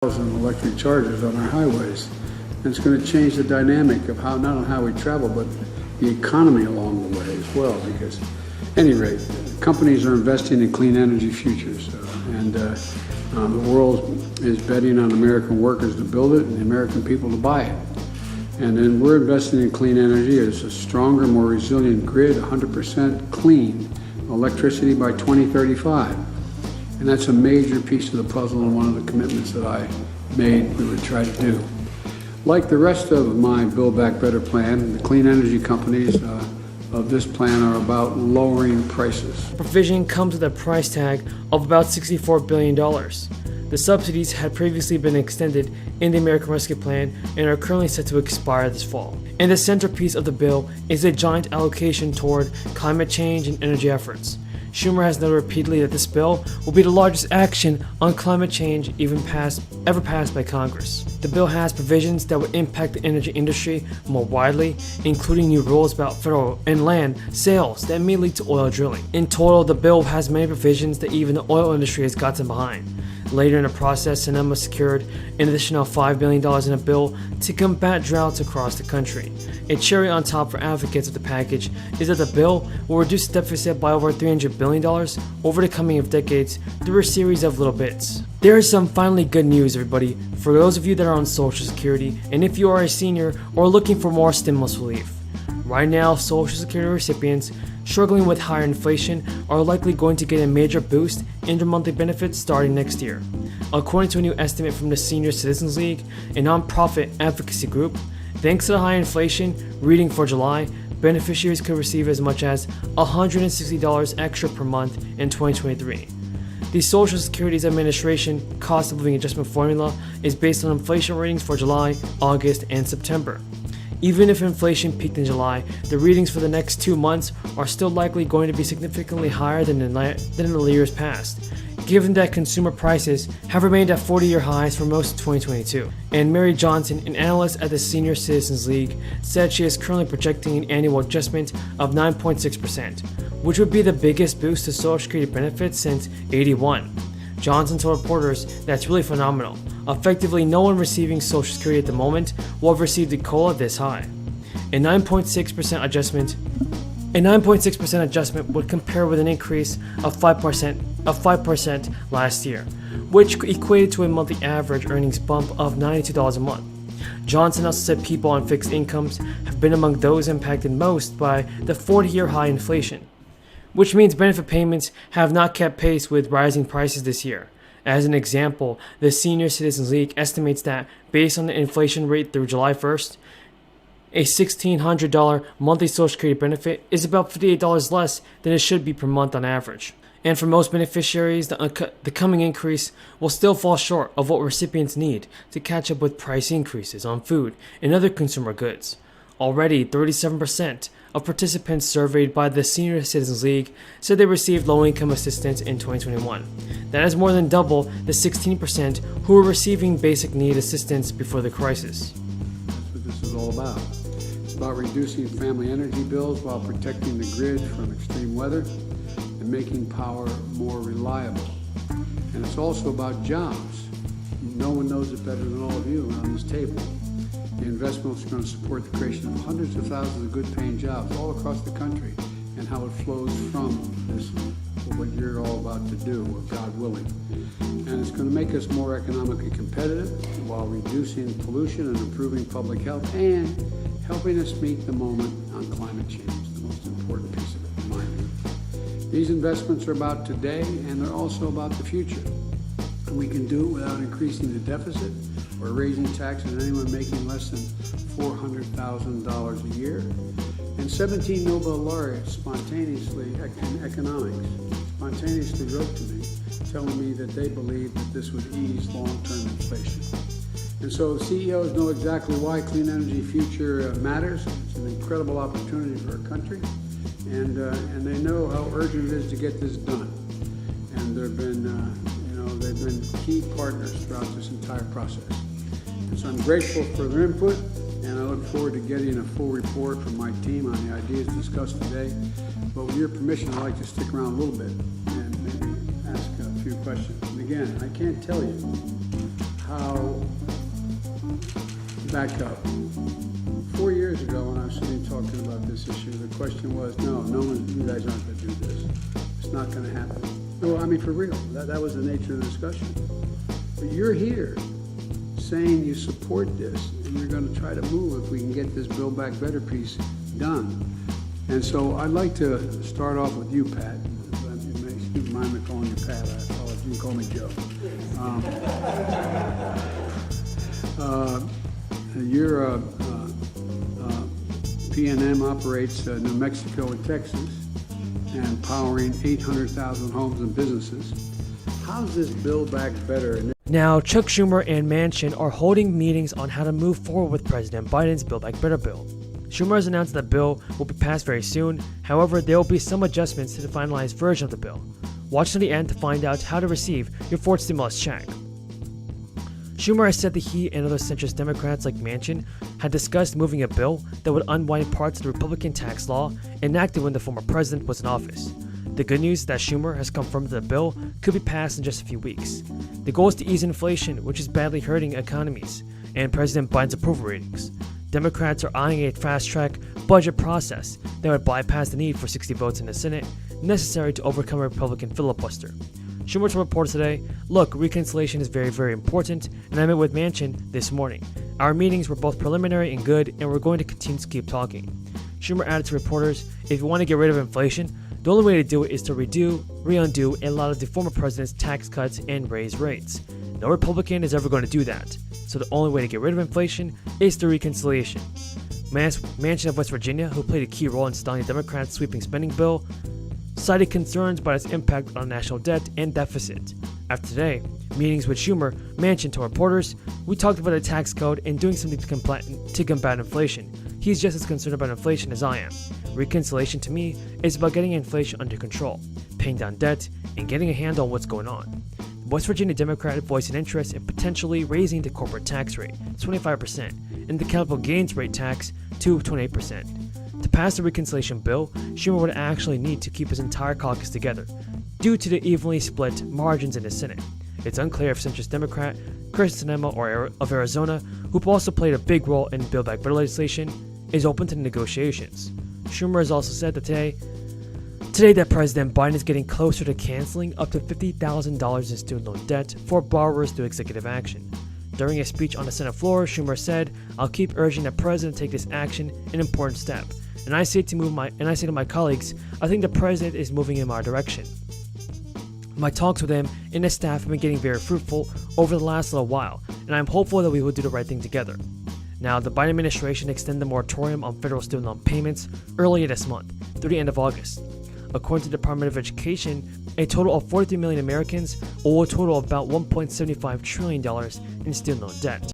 electric chargers on our highways. And it's going to change the dynamic of how, not only how we travel, but the economy along the way as well. Because, at any rate, companies are investing in clean energy futures, and the world is betting on American workers to build it and the American people to buy it. And then we're investing in clean energy as a stronger, more resilient grid, 100% clean electricity by 2035. And that's a major piece of the puzzle and one of the commitments that I made we would try to do. Like the rest of my Build Back Better plan, the clean energy companies of this plan are about lowering prices. The provision comes with a price tag of about $64 billion. The subsidies had previously been extended in the American Rescue Plan and are currently set to expire this fall. And the centerpiece of the bill is a giant allocation toward climate change and energy efforts. Schumer has noted repeatedly that this bill will be the largest action on climate change ever passed by Congress. The bill has provisions that would impact the energy industry more widely, including new rules about federal and land sales that may lead to oil drilling. In total, the bill has many provisions that even the oil industry has gotten behind. Later in the process, Sinema secured an additional $5 billion in a bill to combat droughts across the country. A cherry on top for advocates of the package is that the bill will reduce the deficit by over $300 billion over the coming decades through a series of little bits. There is some finally good news, everybody, for those of you that are on Social Security, and if you are a senior or looking for more stimulus relief. Right now, Social Security recipients struggling with higher inflation are likely going to get a major boost in their monthly benefits starting next year. According to a new estimate from the Senior Citizens League, a nonprofit advocacy group, thanks to the high inflation reading for July, beneficiaries could receive as much as $160 extra per month in 2023. The Social Security Administration cost of living adjustment formula is based on inflation readings for July, August, and September. Even if inflation peaked in July, the readings for the next 2 months are still likely going to be significantly higher than in the years past, given that consumer prices have remained at 40-year highs for most of 2022. And Mary Johnson, an analyst at the Senior Citizens League, said she is currently projecting an annual adjustment of 9.6%, which would be the biggest boost to Social Security benefits since '81. Johnson told reporters that's really phenomenal. Effectively, no one receiving Social Security at the moment will have received a COLA this high. A 9.6% adjustment would compare with an increase of 5% last year, which equated to a monthly average earnings bump of $92 a month. Johnson also said people on fixed incomes have been among those impacted most by the 40-year high inflation, which means benefit payments have not kept pace with rising prices this year. As an example, the Senior Citizens League estimates that, based on the inflation rate through July 1st, a $1,600 monthly Social Security benefit is about $58 less than it should be per month on average. And for most beneficiaries, the coming increase will still fall short of what recipients need to catch up with price increases on food and other consumer goods. Already, 37% of participants surveyed by the Senior Citizens League said they received low-income assistance in 2021. That is more than double the 16% who were receiving basic need assistance before the crisis. That's what this is all about. It's about reducing family energy bills while protecting the grid from extreme weather and making power more reliable. And it's also about jobs. No one knows it better than all of you around this table. The investments are going to support the creation of hundreds of thousands of good-paying jobs all across the country, and how it flows from this, what you're all about to do, God willing. And it's going to make us more economically competitive while reducing pollution and improving public health and helping us meet the moment on climate change, the most important piece of it, in my view. These investments are about today, and they're also about the future. And we can do it without increasing the deficit or raising taxes on anyone making less than $400,000 a year. And 17 Nobel laureates spontaneously, in economics, spontaneously wrote to me, telling me that they believed that this would ease long-term inflation. And so CEOs know exactly why clean energy future matters. It's an incredible opportunity for our country, and they know how urgent it is to get this done. And they've been key partners throughout this entire process. And so I'm grateful for their input, and I look forward to getting a full report from my team on the ideas discussed today. But with your permission, I'd like to stick around a little bit and maybe ask a few questions. And again, I can't tell you how, back up. 4 years ago, when I was sitting talking about this issue, the question was, no one, you guys aren't going to do this. It's not going to happen. No, I mean, for real. That was the nature of the discussion. But you're here saying you support this, and you're going to try to move if we can get this Build Back Better piece done. And so I'd like to start off with you, Pat. Excuse me, mind me calling you Pat. I apologize. You can call me Joe. Your PNM operates New Mexico and Texas, and powering 800,000 homes and businesses. How's this Build Back Better? Now, Chuck Schumer and Manchin are holding meetings on how to move forward with President Biden's Build Back Better bill. Schumer has announced that the bill will be passed very soon. However, there will be some adjustments to the finalized version of the bill. Watch to the end to find out how to receive your fourth stimulus check. Schumer has said that he and other centrist Democrats like Manchin had discussed moving a bill that would unwind parts of the Republican tax law enacted when the former president was in office. The good news is that Schumer has confirmed that the bill could be passed in just a few weeks. The goal is to ease inflation, which is badly hurting economies, and President Biden's approval ratings. Democrats are eyeing a fast-track budget process that would bypass the need for 60 votes in the Senate necessary to overcome a Republican filibuster. Schumer told reporters today, "Look, reconciliation is very, very important, and I met with Manchin this morning. Our meetings were both preliminary and good, and we're going to continue to keep talking." Schumer added to reporters, "If you want to get rid of inflation, the only way to do it is to undo a lot of the former president's tax cuts and raise rates. No Republican is ever going to do that. So the only way to get rid of inflation is through reconciliation." Manchin of West Virginia, who played a key role in stalling the Democrats' sweeping spending bill, cited concerns about its impact on national debt and deficit. After today, meetings with Schumer, Manchin told reporters, "We talked about the tax code and doing something to combat inflation. He's just as concerned about inflation as I am. Reconciliation to me is about getting inflation under control, paying down debt, and getting a handle on what's going on." The West Virginia Democrat voiced an interest in potentially raising the corporate tax rate to 25% and the capital gains rate tax to 28%. To pass the reconciliation bill, Schumer would actually need to keep his entire caucus together due to the evenly split margins in the Senate. It's unclear if centrist Democrat Kyrsten Sinema of Arizona, who also played a big role in Build Back Better legislation, is open to negotiations. Schumer has also said that today that President Biden is getting closer to canceling up to $50,000 in student loan debt for borrowers through executive action. During a speech on the Senate floor, Schumer said, "I'll keep urging the president to take this action, an important step. And I say to my colleagues, I think the president is moving in my direction. My talks with him and his staff have been getting very fruitful over the last little while, and I'm hopeful that we will do the right thing together." Now, the Biden administration extended the moratorium on federal student loan payments earlier this month, through the end of August. According to the Department of Education, a total of 43 million Americans owe a total of about $1.75 trillion in student loan debt.